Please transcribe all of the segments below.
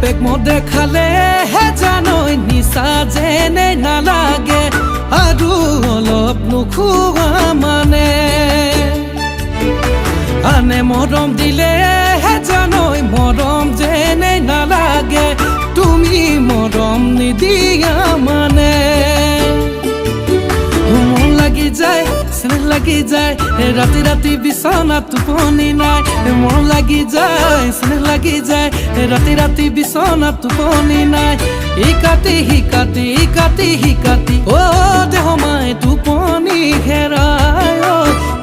বেলেগ মদে খালে হে জানৈ নিচা যেনে নালাগে আৰু অলপ নুখুৱা মানে আনে মৰম দিলে হে জানৈ মৰম যেনে নালাগে তুমি মৰম নিদিয়া মানে মন লাগি যায় স্নেহ লাগি যায় ৰাতি ৰাতি বিছনাত টোপনি নাই মন লাগি যায় স্নেহ লাগি যায় ৰাতি ৰাতি বিছনাত টোপনি নাই ইকাতি হিকাতি ইকাতি হিকাতি অ দেহ মাই টোপনি হেৰাই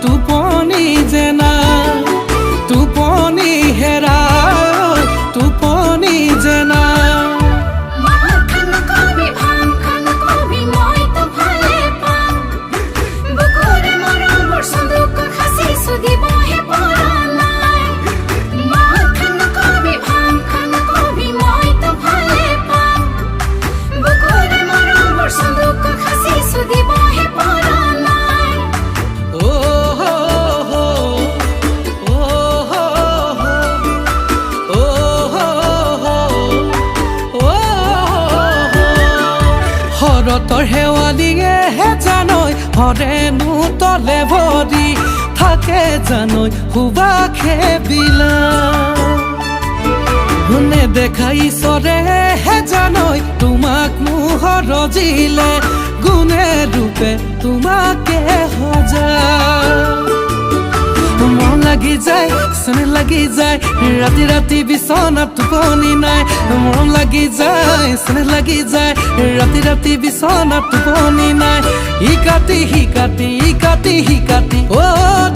টোপনি যেনা টোপনি হেৰাই টোপনি যেনা শৰতৰ শেৱালিয়ে হে জানৈ হৰেণু তলে ভৰি থাকে জানৈ সুবাসে বিলা শুনে দেখা ঈশ্বৰে হে জানৈ তোমাক মোহৰ জিলে গুণে ৰূপে তোমাকে সজা মন লাগি যায় স্নেহ লাগি যায় ৰাতি ৰাতি বিছনাত টোপনি নাই মৰম লাগি যায় স্নেহ লাগি যায় ৰাতি ৰাতি বিছনাত টোপনি নাই ইকাতি হিকাতি ইকাতি হিকাতি অ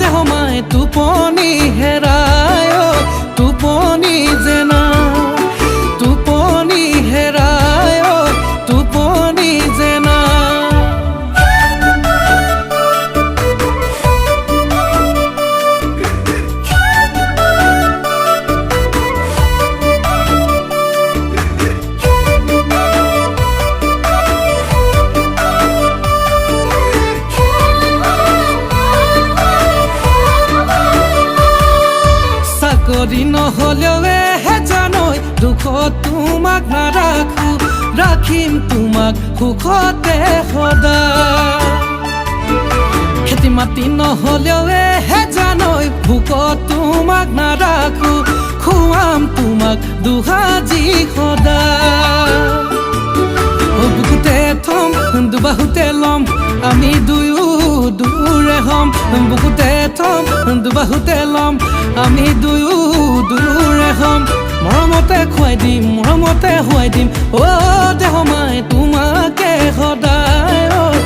দেহ মাই টোপনি হেৰাই টোপনি যেনা টোপনি হেৰাই টোপনি যেনা চাকৰি নহ'লেও হে জানৈ দুখত তোমাক নাৰাখো ৰাখিম তোমাক সুখতে সদায় খেতি মাটি নহ'লেও হে জানৈ ভোকত তোমাক নাৰাখো খুৱাম তোমাক দুসাজি সদায় বুকুতে থম দুবাহুতে ল'ম আমি দুয়ো দূৰে হ'ম বুকুতে থম দুবাহুতে ল'ম আমি দুয়ো দূৰে হ'ম মৰমতে খুৱাই দিম মৰমতে শুৱাই দিম অ দেহ মাই তোমাকে সদায়